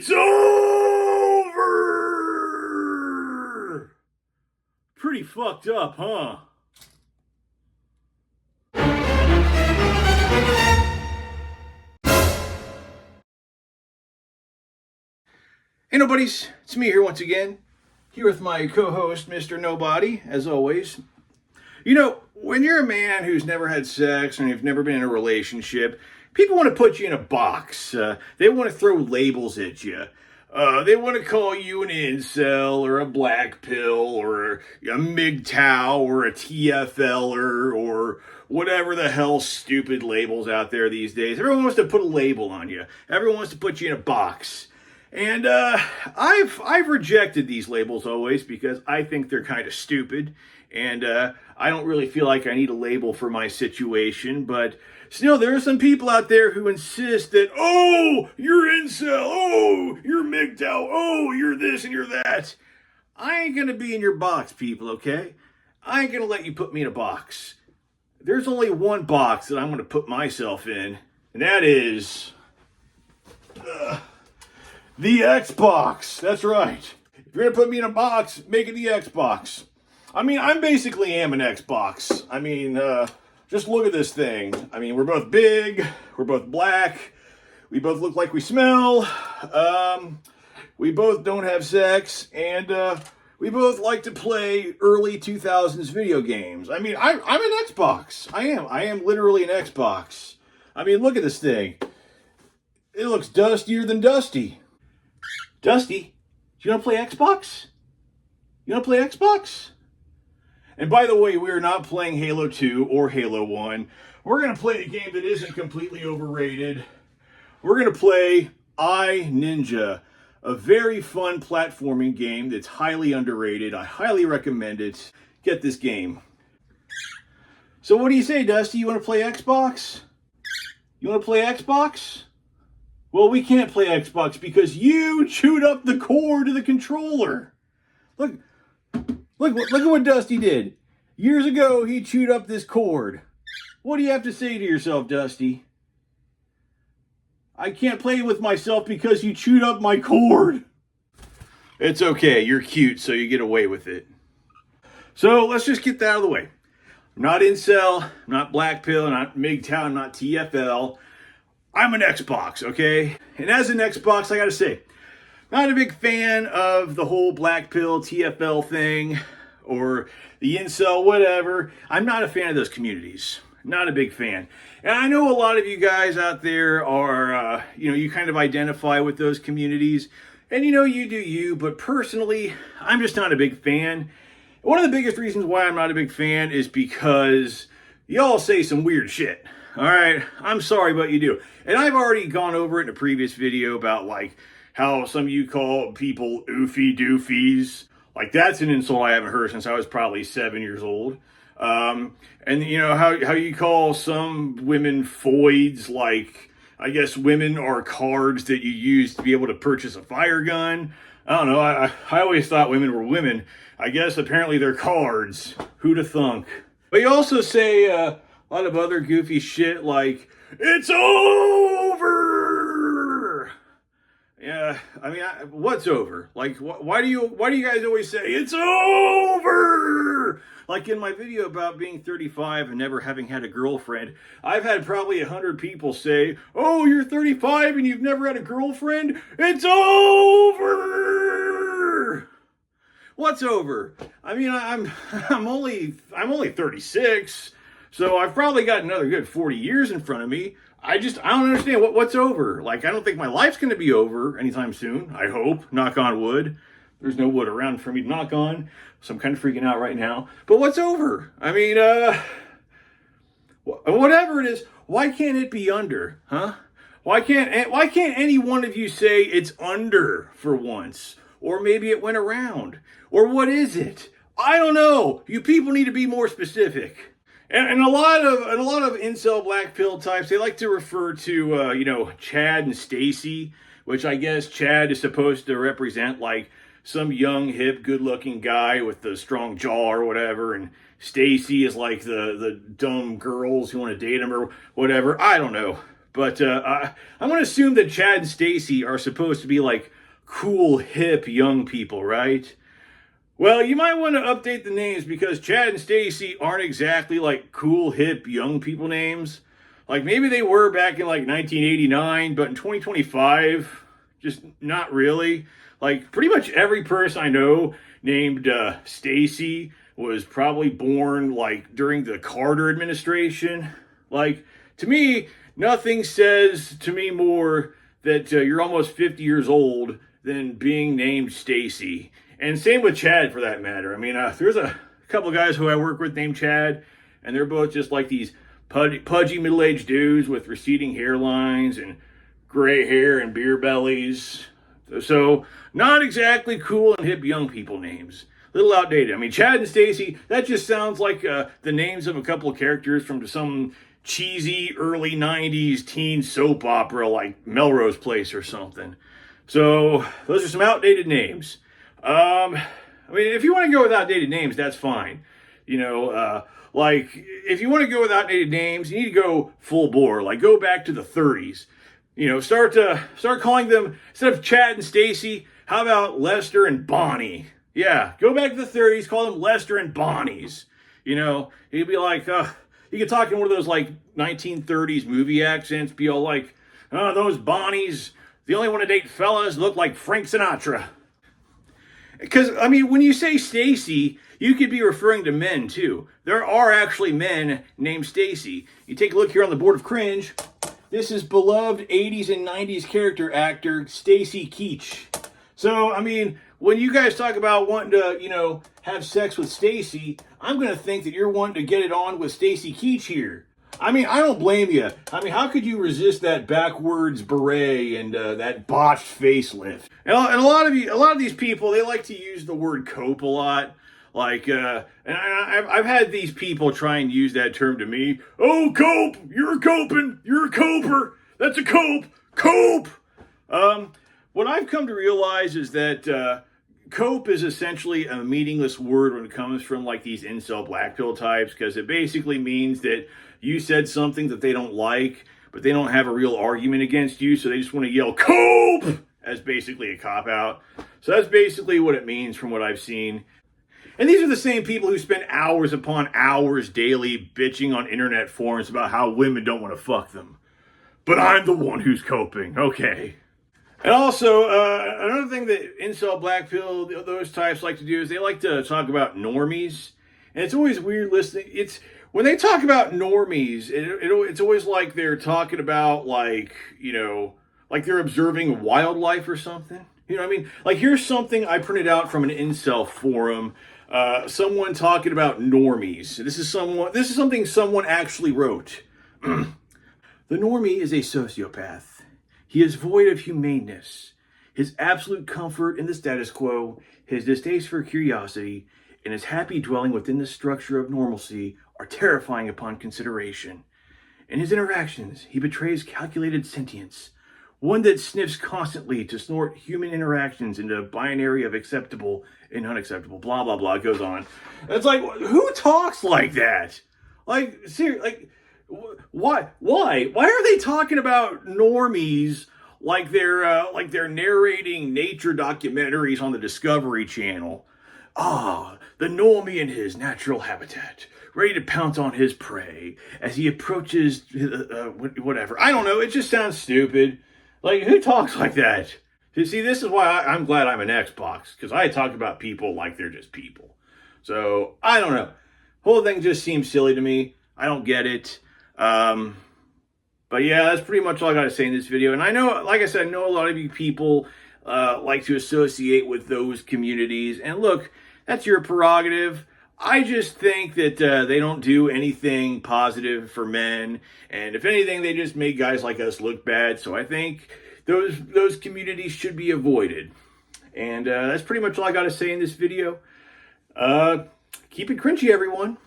It's over! Pretty fucked up, huh? Hey, nobodies. It's me here once again. Here with my co-host, Mr. Nobody, as always. You know, when you're a man who's never had sex and you've never been in a relationship, people want to put you in a box. They want to throw labels at you. They want to call you an incel or a Blackpill or a MGTOW or a TFLer or whatever the hell stupid labels out there these days. Everyone wants to put a label on you. Everyone wants to put you in a box. And I've rejected these labels always because I think they're kind of stupid. And I don't really feel like I need a label for my situation. But still, there are some people out there who insist that, oh, you're incel, oh, you're MGTOW, oh, you're this and you're that. I ain't going to be in your box, people, okay? I ain't going to let you put me in a box. There's only one box that I'm going to put myself in, and that is the Xbox. That's right. If you're going to put me in a box, make it the Xbox. I mean, I basically am an Xbox. I mean, just look at this thing. I mean, we're both big. We're both black. We both look like we smell. We both don't have sex. And we both like to play early 2000s video games. I mean, I'm an Xbox. I am. I am literally an Xbox. I mean, look at this thing. It looks dustier than Dusty. Dusty, do you want to play Xbox? You want to play Xbox? And by the way, we are not playing Halo 2 or Halo 1. We're going to play a game that isn't completely overrated. We're going to play Ninja, a very fun platforming game that's highly underrated. I highly recommend it. Get this game. So what do you say, Dusty? You want to play Xbox? You want to play Xbox? Well, we can't play Xbox because you chewed up the cord of the controller. Look at what Dusty did. Years ago, he chewed up this cord. What do you have to say to yourself, Dusty? I can't play with myself because you chewed up my cord. It's okay. You're cute, so you get away with it. So let's just get that out of the way. I'm not incel, I'm not Blackpill, I'm not MGTOW, I'm not TFL. I'm an Xbox, okay? And as an Xbox, I gotta say, not a big fan of the whole Blackpill, TFL thing, or the incel, whatever. I'm not a fan of those communities. Not a big fan. And I know a lot of you guys out there are, you kind of identify with those communities. And you do you, but personally, I'm just not a big fan. One of the biggest reasons why I'm not a big fan is because y'all say some weird shit. All right, I'm sorry, but you do. And I've already gone over it in a previous video about, like, how some of you call people oofy doofies. Like, that's an insult I haven't heard since I was probably 7 years old. And how you call some women foids, like, I guess women are cards that you use to be able to purchase a fire gun. I don't know, I always thought women were women. I guess apparently they're cards. Who'da thunk? But you also say a lot of other goofy shit like, it's over! Yeah, I mean, what's over? Like, why do you guys always say, it's over? Like in my video about being 35 and never having had a girlfriend, I've had probably 100 people say, oh, you're 35 and you've never had a girlfriend? It's over! What's over? I mean, I'm only 36, so I've probably got another good 40 years in front of me. I don't understand what's over. Like, I don't think my life's going to be over anytime soon. I hope. Knock on wood. There's no wood around for me to knock on, so I'm kind of freaking out right now. But what's over? I mean, whatever it is, why can't it be under, huh? Why can't any one of you say it's under for once? Or maybe it went around. Or what is it? I don't know. You people need to be more specific. And a lot of incel black pill types, they like to refer to Chad and Stacy, which I guess Chad is supposed to represent like some young, hip, good-looking guy with the strong jaw or whatever, and Stacy is like the dumb girls who want to date him or whatever. I don't know. But I'm going to assume that Chad and Stacy are supposed to be like cool, hip, young people, right? Well, you might want to update the names because Chad and Stacy aren't exactly like cool, hip, young people names. Like maybe they were back in like 1989, but in 2025, just not really. Like pretty much every person I know named Stacy was probably born like during the Carter administration. Like to me, nothing says to me more that you're almost 50 years old than being named Stacy. And same with Chad for that matter. I mean, there's a couple of guys who I work with named Chad, and they're both just like these pudgy middle-aged dudes with receding hairlines and gray hair and beer bellies. So not exactly cool and hip young people names. A little outdated. I mean, Chad and Stacy, that just sounds like the names of a couple of characters from some cheesy early 90s teen soap opera like Melrose Place or something. So those are some outdated names. I mean, if you want to go with outdated names, that's fine. You know, like if you want to go with outdated names, you need to go full bore. Like go back to the 30s. You know, start calling them, instead of Chad and Stacy, how about Lester and Bonnie? Yeah, go back to the 30s, call them Lester and Bonnies. You know, you'd be like, you could talk in one of those like 1930s movie accents, be all like, oh, those Bonnies, the only one to date fellas look like Frank Sinatra. Because, I mean, when you say Stacy, you could be referring to men, too. There are actually men named Stacy. You take a look here on the board of cringe. This is beloved 80s and 90s character actor Stacy Keach. So, I mean, when you guys talk about wanting to, you know, have sex with Stacy, I'm going to think that you're wanting to get it on with Stacy Keach here. I mean, I don't blame you. I mean, how could you resist that backwards beret and that botched facelift? And a lot of these people, they like to use the word cope a lot. Like, and I've had these people try and use that term to me. Oh, cope! You're coping! You're a coper! That's a cope! Cope! What I've come to realize is that cope is essentially a meaningless word when it comes from like these incel Blackpill types, because it basically means that you said something that they don't like, but they don't have a real argument against you, so they just want to yell cope as basically a cop-out. So that's basically what it means from what I've seen. And these are the same people who spend hours upon hours daily bitching on internet forums about how women don't want to fuck them. But I'm the one who's coping. Okay. And also, another thing that incel Blackpill, those types like to do is they like to talk about normies. And it's always weird listening. When they talk about normies, it's always like they're talking about like, you know, like they're observing wildlife or something. You know what I mean? Like here's something I printed out from an incel forum. Someone talking about normies. This is something someone actually wrote. The normie is a sociopath. He is void of humaneness. His absolute comfort in the status quo, his distaste for curiosity, and his happy dwelling within the structure of normalcy are terrifying upon consideration. In his interactions, he betrays calculated sentience, one that sniffs constantly to snort human interactions into a binary of acceptable and unacceptable, blah, blah, blah, it goes on. It's like, who talks like that? Like, seriously, like, why are they talking about normies like they're narrating nature documentaries on the Discovery Channel? The normie in his natural habitat, ready to pounce on his prey as he approaches whatever. I don't know. It just sounds stupid. Like, who talks like that? See, this is why I'm glad I'm an Xbox, because I talk about people like they're just people. So, I don't know. Whole thing just seems silly to me. I don't get it. But yeah, that's pretty much all I got to say in this video. And I know, like I said, I know a lot of you people like to associate with those communities. And look, that's your prerogative. I just think that they don't do anything positive for men. And if anything, they just make guys like us look bad. So I think those communities should be avoided. And that's pretty much all I got to say in this video. Keep it crunchy, everyone.